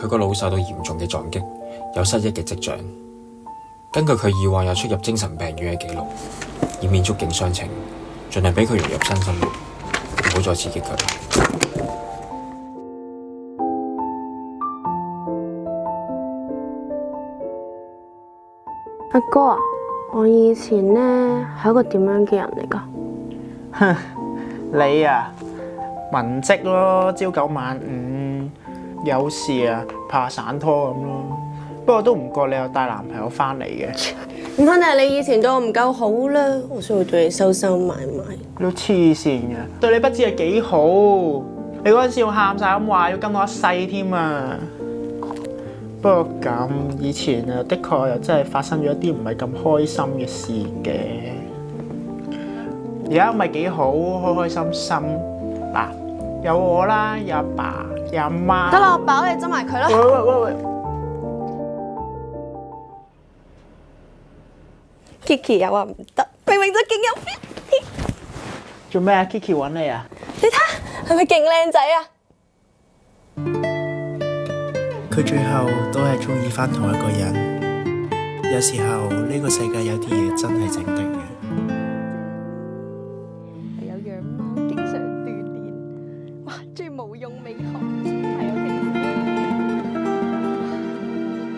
佢個腦受到嚴重嘅撞擊，有失憶嘅跡象。根據佢以往有出入精神病院嘅記錄，以免觸景傷情，盡量俾佢融入新生活，唔好再刺激佢。阿哥啊，我以前呢係一個點樣嘅人嚟㗎？哼，你啊，文職咯，朝九晚五，有事啊拍散拖咁咯。不過都唔覺你有帶男朋友翻嚟嘅。唔肯定係你以前對我唔夠好啦，我先會對你收收埋埋。你都黐線嘅，對你不知係幾好。你嗰陣時仲喊晒咁話要跟我一世添啊！不過咁以前啊，的確又真係發生咗一啲唔係咁開心嘅事嘅。而家咪幾好，開開心心。嗱，有我啦，有阿爸，有阿媽。得啦，我飽你執埋佢啦。喂！Kiki 又話唔得，明明就勁有 feel。做咩啊 ？Kiki 揾你啊？你睇係咪勁靚仔啊？佢最後都係中意返同一個人。有時候呢個世界有啲嘢真係整定。